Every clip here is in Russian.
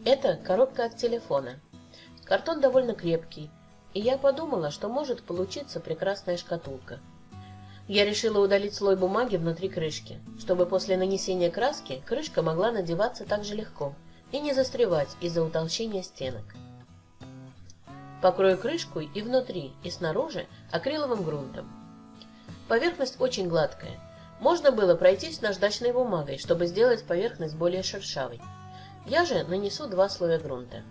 Это коробка от телефона. Картон довольно крепкий, и я подумала, что может получиться прекрасная шкатулка. Я решила удалить слой бумаги внутри крышки, чтобы после нанесения краски крышка могла надеваться так же легко и не застревать из-за утолщения стенок. Покрою крышку и внутри, и снаружи акриловым грунтом. Поверхность очень гладкая. Можно было пройтись наждачной бумагой, чтобы сделать поверхность более шершавой. Я же нанесу 2 слоя грунта.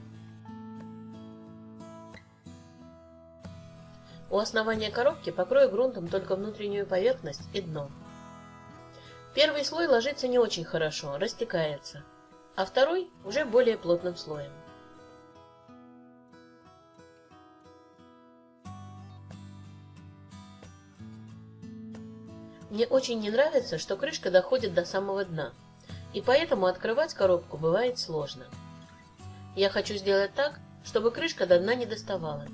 У основания коробки покрою грунтом только внутреннюю поверхность и дно. Первый слой ложится не очень хорошо, растекается, а второй уже более плотным слоем. Мне очень не нравится, что крышка доходит до самого дна, и поэтому открывать коробку бывает сложно. Я хочу сделать так, чтобы крышка до дна не доставала,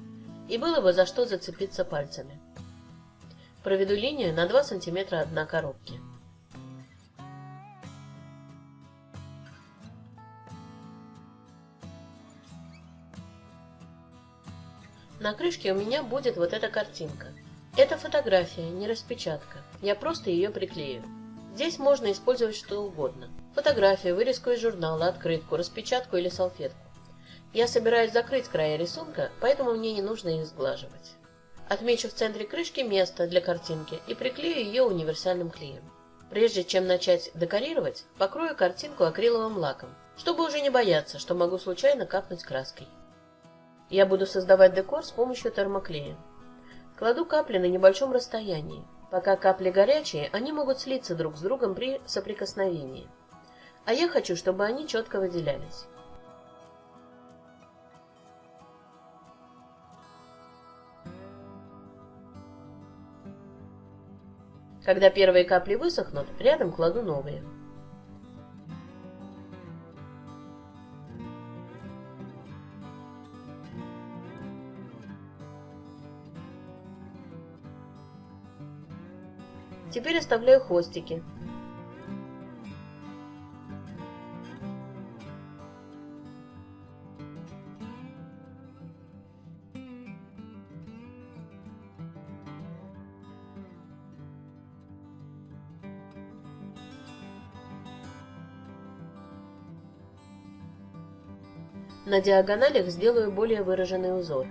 и было бы за что зацепиться пальцами. Проведу линию на 2 см от дна коробки. На крышке у меня будет вот эта картинка. Это фотография, не распечатка. Я просто ее приклею. Здесь можно использовать что угодно. Фотографию, вырезку из журнала, открытку, распечатку или салфетку. Я собираюсь закрыть края рисунка, поэтому мне не нужно их сглаживать. Отмечу в центре крышки место для картинки и приклею ее универсальным клеем. Прежде чем начать декорировать, покрою картинку акриловым лаком, чтобы уже не бояться, что могу случайно капнуть краской. Я буду создавать декор с помощью термоклея. Кладу капли на небольшом расстоянии. Пока капли горячие, они могут слиться друг с другом при соприкосновении. А я хочу, чтобы они четко выделялись. Когда первые капли высохнут, рядом кладу новые. Теперь оставляю хвостики. На диагоналях сделаю более выраженный узор.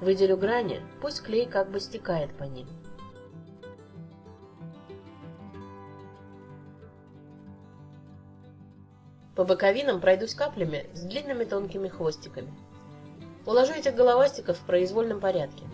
Выделю грани, пусть клей как бы стекает по ним. По боковинам пройдусь каплями с длинными тонкими хвостиками. Уложу этих головастиков в произвольном порядке.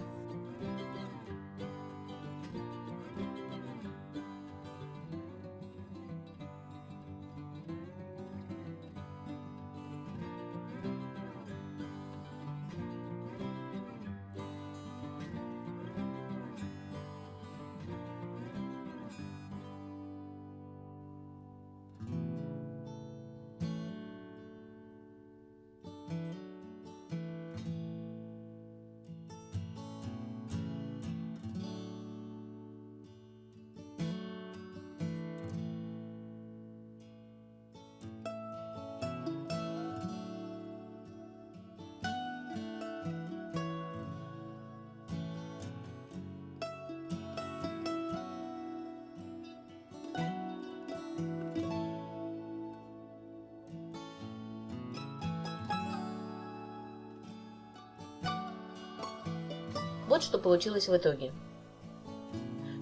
Вот что получилось в итоге.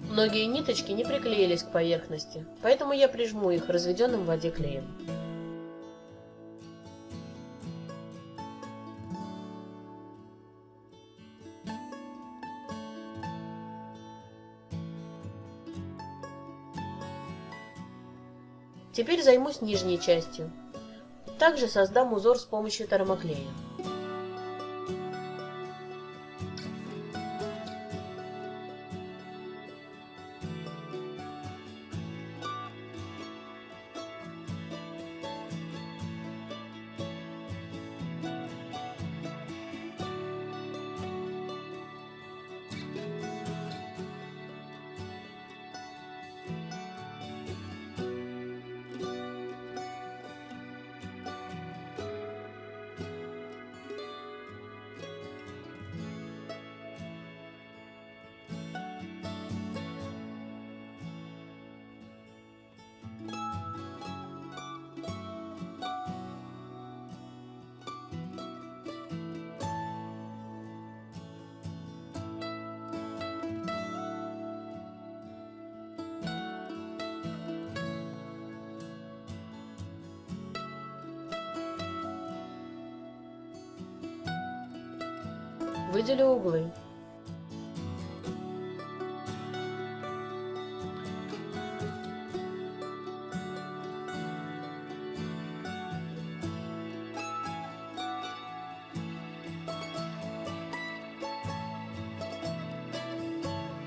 Многие ниточки не приклеились к поверхности, поэтому я прижму их разведенным в воде клеем. Теперь займусь нижней частью. Также создам узор с помощью термоклея. Выделю углы.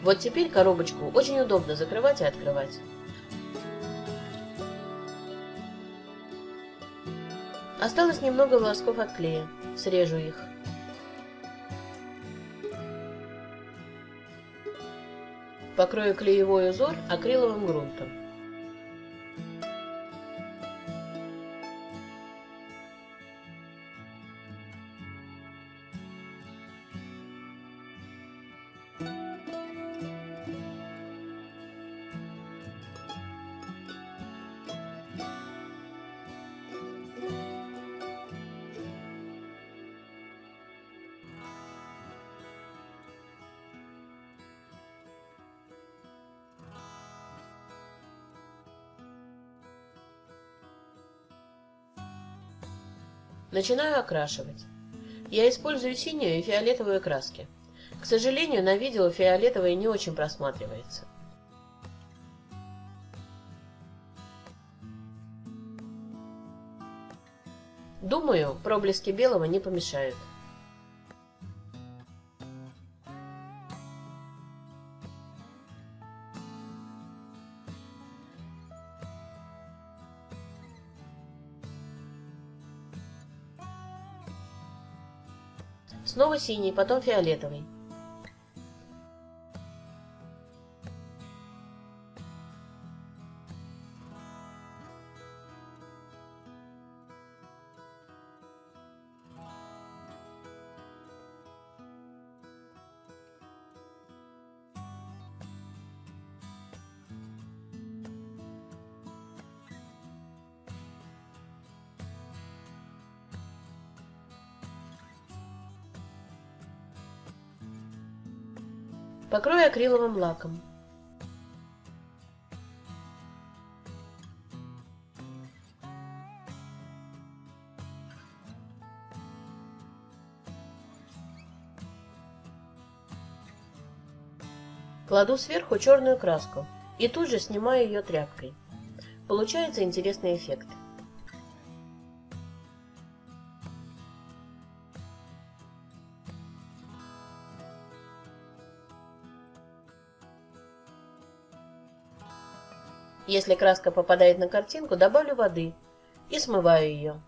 Вот теперь коробочку очень удобно закрывать и открывать. Осталось немного волосков от клея. Срежу их. Покрою клеевой узор акриловым грунтом. Начинаю окрашивать. Я использую синюю и фиолетовую краски. К сожалению, на видео фиолетовый не очень просматривается. Думаю, проблески белого не помешают. Снова синий, потом фиолетовый. Покрою акриловым лаком. Кладу сверху черную краску и тут же снимаю ее тряпкой. Получается интересный эффект. Если краска попадает на картинку, добавлю воды и смываю ее.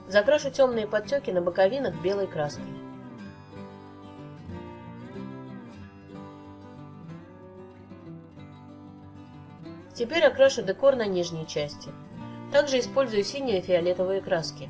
Закрашу темные подтеки на боковинах белой краской. Теперь окрашу декор на нижней части. Также использую синие и фиолетовые краски.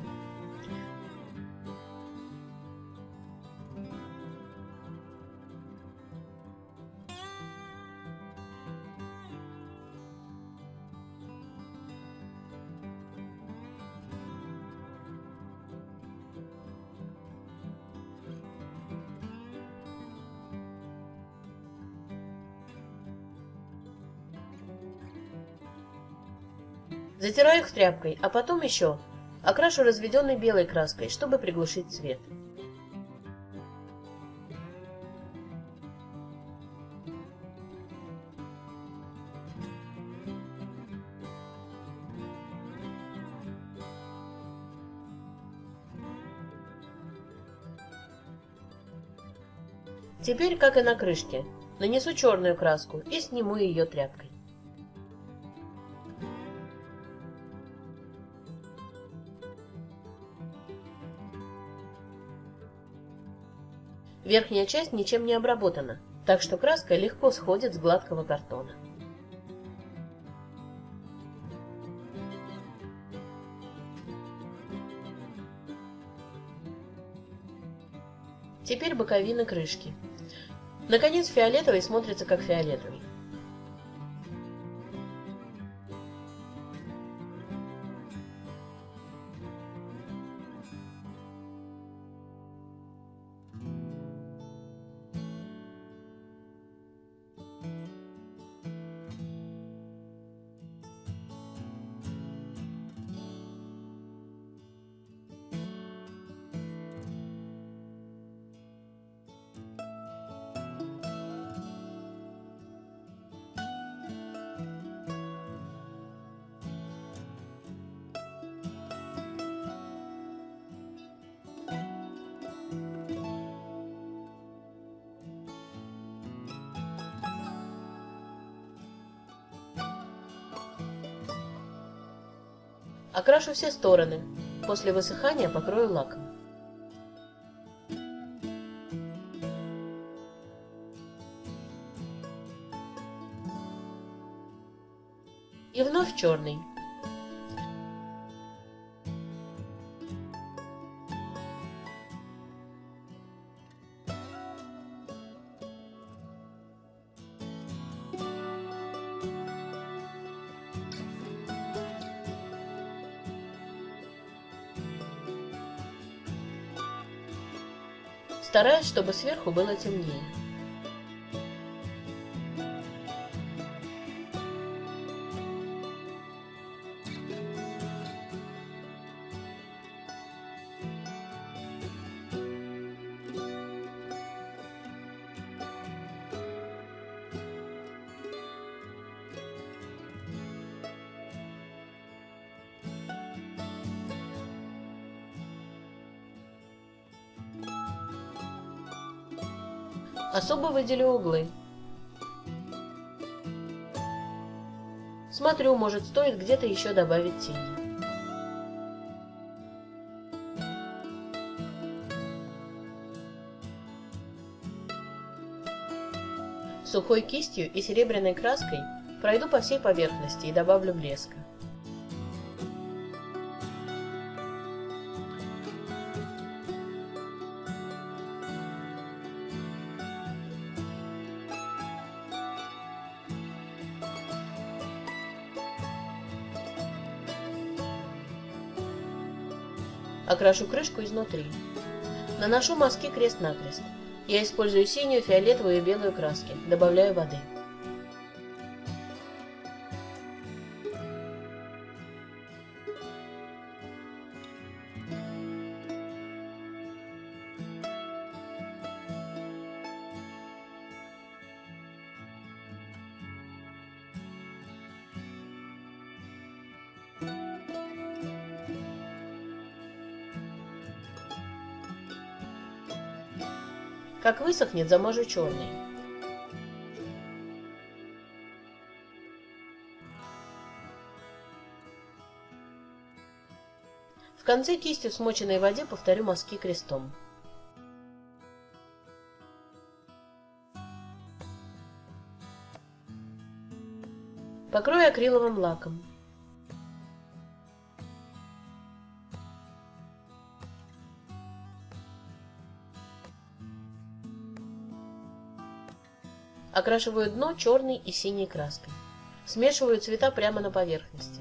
Затираю их тряпкой, а потом еще окрашу разведенной белой краской, чтобы приглушить цвет. Теперь, как и на крышке, нанесу черную краску и сниму ее тряпкой. Верхняя часть ничем не обработана, так что краска легко сходит с гладкого картона. Теперь боковины крышки. Наконец, фиолетовый смотрится как фиолетовый. Окрашу все стороны. После высыхания покрою лаком. И вновь черный. Стараюсь, чтобы сверху было темнее. Особо выделю углы. Смотрю, может, стоит где-то еще добавить тени. Сухой кистью и серебряной краской пройду по всей поверхности и добавлю блеска. Окрашу крышку изнутри. Наношу мазки крест-накрест. Я использую синюю, фиолетовую и белую краски. Добавляю воды. Как высохнет, замажу черный. В конце кисти в смоченной воде повторю мазки крестом. Покрою акриловым лаком. Окрашиваю дно черной и синей краской. Смешиваю цвета прямо на поверхности.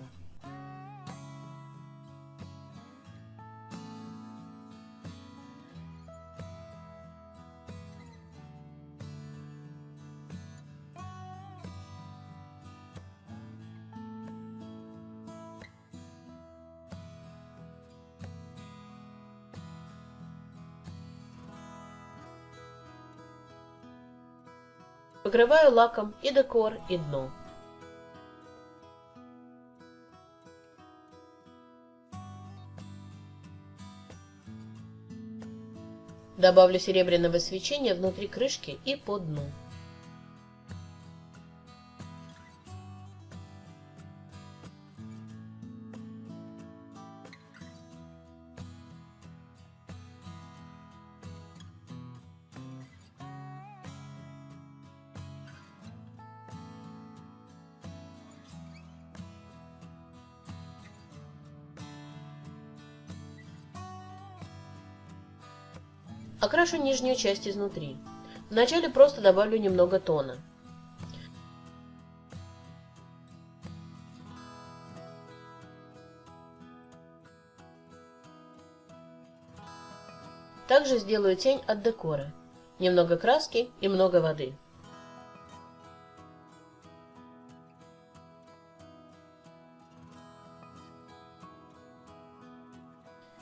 Покрываю лаком и декор, и дно. Добавлю серебряного свечения внутри крышки и по дну. Окрашу нижнюю часть изнутри. Вначале просто добавлю немного тона. Также сделаю тень от декора. Немного краски и много воды.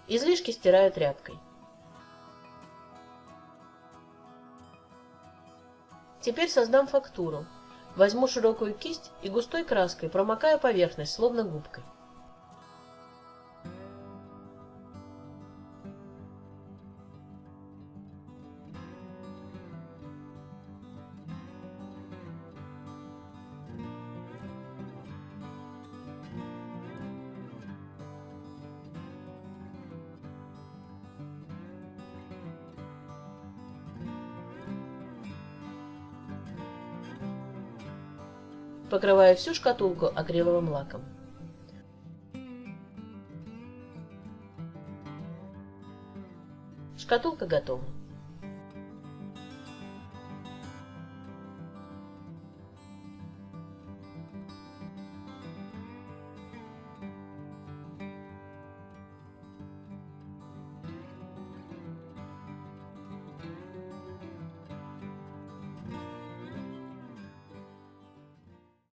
Излишки стираю тряпкой. Теперь создам фактуру. Возьму широкую кисть и густой краской промокаю поверхность, словно губкой. Покрываю всю шкатулку акриловым лаком. Шкатулка готова.